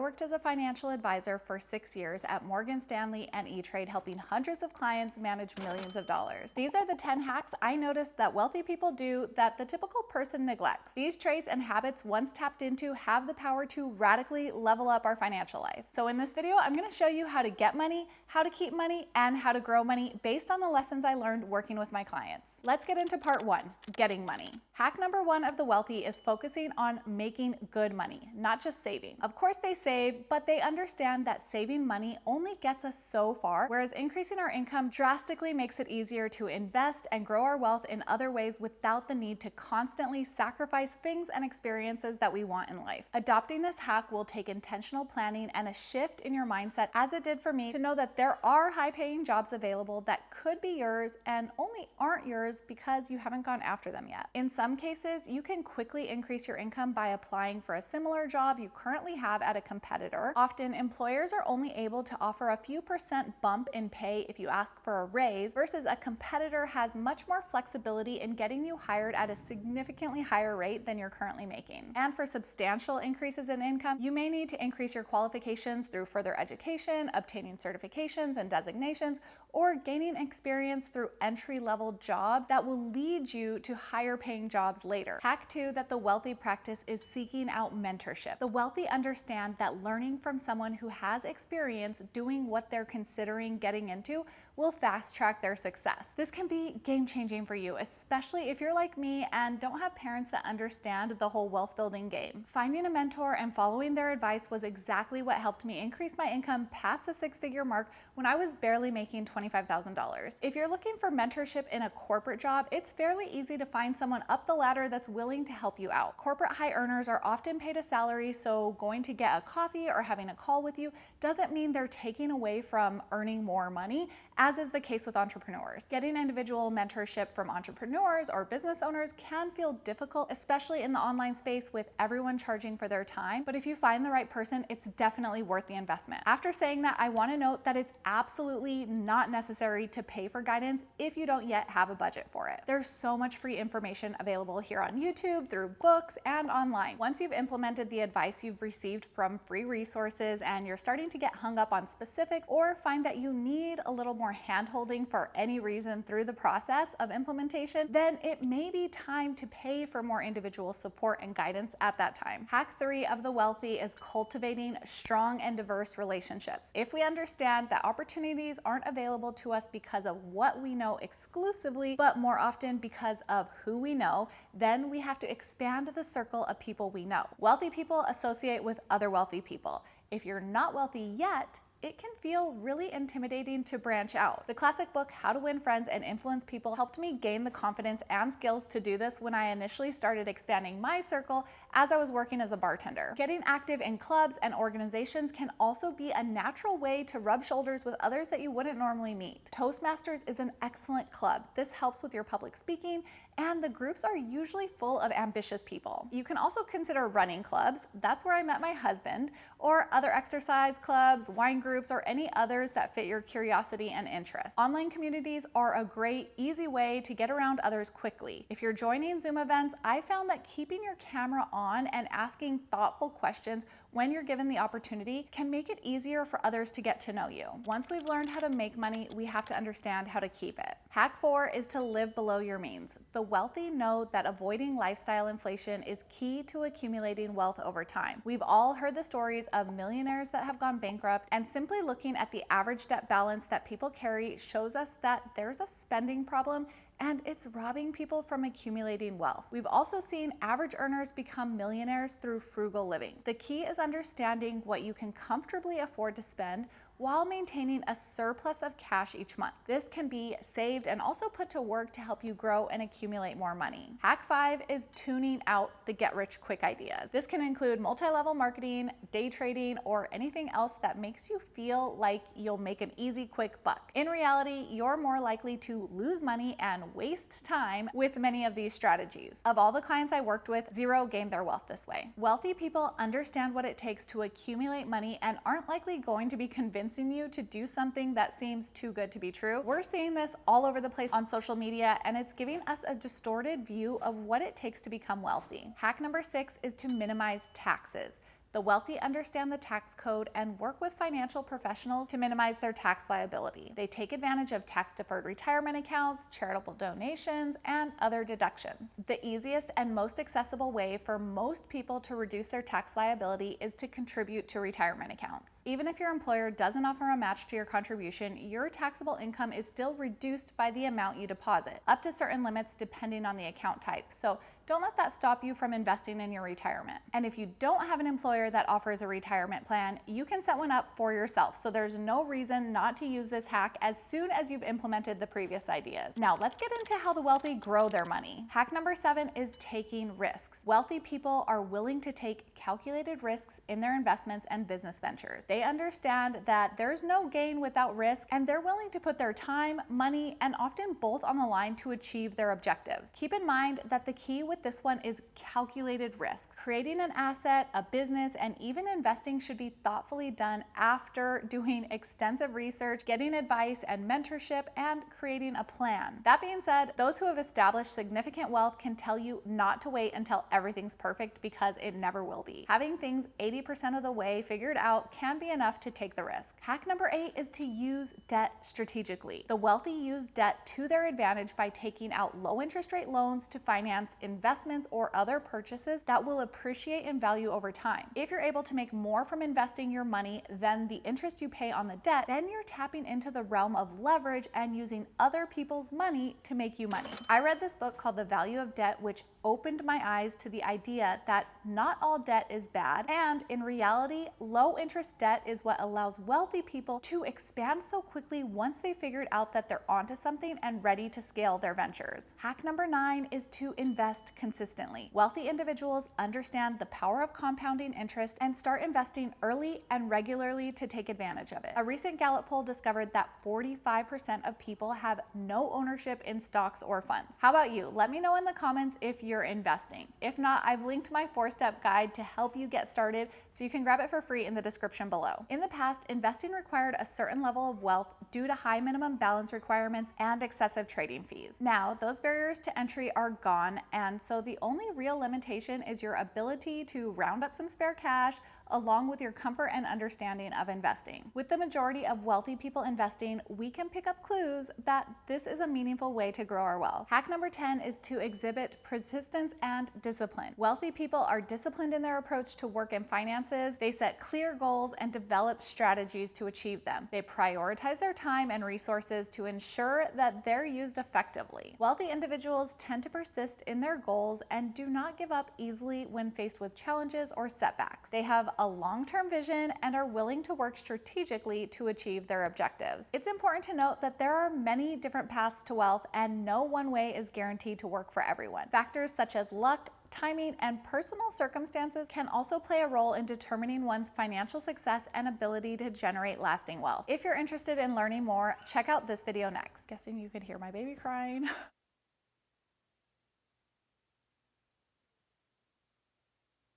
worked as a financial advisor for 6 years at Morgan Stanley and E-Trade, helping hundreds of clients manage millions of dollars. These are the 10 hacks I noticed that wealthy people do that the typical person neglects. These traits and habits, once tapped into, have the power to radically level up our financial life. So in this video, I'm going to show you how to get money, how to keep money, and how to grow money based on the lessons I learned working with my clients. Let's get into part 1, getting money. Hack number 1 of the wealthy is focusing on making good money, not just saving. Of course they save, but they understand that saving money only gets us so far, whereas increasing our income drastically makes it easier to invest and grow our wealth in other ways without the need to constantly sacrifice things and experiences that we want in life. Adopting this hack will take intentional planning and a shift in your mindset, as it did for me, to know that there are high-paying jobs available that could be yours and only aren't yours because you haven't gone after them yet. In some cases, you can quickly increase your income by applying for a similar job you currently have at a competitor. Often, employers are only able to offer a few % bump in pay if you ask for a raise, versus a competitor has much more flexibility in getting you hired at a significantly higher rate than you're currently making. And for substantial increases in income, you may need to increase your qualifications through further education, obtaining certifications and designations, or gaining experience through entry-level jobs that will lead you to higher paying jobs later. Hack 2 that the wealthy practice is seeking out mentorship. The wealthy understand that learning from someone who has experience doing what they're considering getting into will fast-track their success. This can be game-changing for you, especially if you're like me and don't have parents that understand the whole wealth-building game. Finding a mentor and following their advice was exactly what helped me increase my income past the 6-figure mark when I was barely making $25,000. If you're looking for mentorship in a corporate job, it's fairly easy to find someone up the ladder that's willing to help you out. Corporate high earners are often paid a salary, so going to get a coffee or having a call with you doesn't mean they're taking away from earning more money, as is the case with entrepreneurs. Getting individual mentorship from entrepreneurs or business owners can feel difficult, especially in the online space with everyone charging for their time. But if you find the right person, it's definitely worth the investment. After saying that, I want to note that it's absolutely not necessary to pay for guidance if you don't yet have a budget for it. There's so much free information available here on YouTube, through books, and online. Once you've implemented the advice you've received from free resources and you're starting to get hung up on specifics, or find that you need a little more hand-holding for any reason through the process of implementation, then it may be time to pay for more individual support and guidance at that time. Hack 3 of the wealthy is cultivating strong and diverse relationships. If we understand that opportunities aren't available to us because of what we know exclusively, but more often because of who we know, then we have to expand the circle of people we know. Wealthy people associate with other wealthy people. If you're not wealthy yet, it can feel really intimidating to branch out. The classic book, How to Win Friends and Influence People, helped me gain the confidence and skills to do this when I initially started expanding my circle as I was working as a bartender. Getting active in clubs and organizations can also be a natural way to rub shoulders with others that you wouldn't normally meet. Toastmasters is an excellent club. This helps with your public speaking, and the groups are usually full of ambitious people. You can also consider running clubs. That's where I met my husband, or other exercise clubs, wine groups, or any others that fit your curiosity and interest. Online communities are a great, easy way to get around others quickly. If you're joining Zoom events, I found that keeping your camera on and asking thoughtful questions when you're given the opportunity can make it easier for others to get to know you. Once we've learned how to make money, we have to understand how to keep it. Hack 4 is to live below your means. The wealthy know that avoiding lifestyle inflation is key to accumulating wealth over time. We've all heard the stories of millionaires that have gone bankrupt, and simply looking at the average debt balance that people carry shows us that there's a spending problem and it's robbing people from accumulating wealth. We've also seen average earners become millionaires through frugal living. The key is understanding what you can comfortably afford to spend while maintaining a surplus of cash each month. This can be saved and also put to work to help you grow and accumulate more money. Hack 5 is tuning out the get-rich-quick ideas. This can include multi-level marketing, day trading, or anything else that makes you feel like you'll make an easy, quick buck. In reality, you're more likely to lose money and waste time with many of these strategies. Of all the clients I worked with, 0 gained their wealth this way. Wealthy people understand what it takes to accumulate money and aren't likely going to be convincing you to do something that seems too good to be true. We're seeing this all over the place on social media, and it's giving us a distorted view of what it takes to become wealthy. Hack number 6 is to minimize taxes. The wealthy understand the tax code and work with financial professionals to minimize their tax liability. They take advantage of tax-deferred retirement accounts, charitable donations, and other deductions. The easiest and most accessible way for most people to reduce their tax liability is to contribute to retirement accounts. Even if your employer doesn't offer a match to your contribution, your taxable income is still reduced by the amount you deposit, up to certain limits depending on the account type. So don't let that stop you from investing in your retirement. And if you don't have an employer that offers a retirement plan, you can set one up for yourself. So there's no reason not to use this hack as soon as you've implemented the previous ideas. Now let's get into how the wealthy grow their money. Hack number 7 is taking risks. Wealthy people are willing to take calculated risks in their investments and business ventures. They understand that there's no gain without risk, and they're willing to put their time, money, and often both on the line to achieve their objectives. Keep in mind that the key with this one is calculated risks. Creating an asset, a business, and even investing should be thoughtfully done after doing extensive research, getting advice and mentorship, and creating a plan. That being said, those who have established significant wealth can tell you not to wait until everything's perfect, because it never will be. Having things 80% of the way figured out can be enough to take the risk. Hack number 8 is to use debt strategically. The wealthy use debt to their advantage by taking out low interest rate loans to finance investments or other purchases that will appreciate in value over time. If you're able to make more from investing your money than the interest you pay on the debt, then you're tapping into the realm of leverage and using other people's money to make you money. I read this book called The Value of Debt, which opened my eyes to the idea that not all debt is bad, and in reality, low interest debt is what allows wealthy people to expand so quickly once they figured out that they're onto something and ready to scale their ventures. Hack number 9 is to invest consistently. Wealthy individuals understand the power of compounding interest and start investing early and regularly to take advantage of it. A recent Gallup poll discovered that 45% of people have no ownership in stocks or funds. How about you? Let me know in the comments if you're investing. If not, I've linked my 4-step guide to help you get started, so you can grab it for free in the description below. In the past, investing required a certain level of wealth due to high minimum balance requirements and excessive trading fees. Now, those barriers to entry are gone, and so the only real limitation is your ability to round up some spare cash along with your comfort and understanding of investing. With the majority of wealthy people investing, we can pick up clues that this is a meaningful way to grow our wealth. Hack number 10 is to exhibit persistence and discipline. Wealthy people are disciplined in their approach to work and finances. They set clear goals and develop strategies to achieve them. They prioritize their time and resources to ensure that they're used effectively. Wealthy individuals tend to persist in their goals and do not give up easily when faced with challenges or setbacks. They have a long-term vision and are willing to work strategically to achieve their objectives. It's important to note that there are many different paths to wealth, and no one way is guaranteed to work for everyone. Factors such as luck, timing, and personal circumstances can also play a role in determining one's financial success and ability to generate lasting wealth. If you're interested in learning more, check out this video next. Guessing you could hear my baby crying.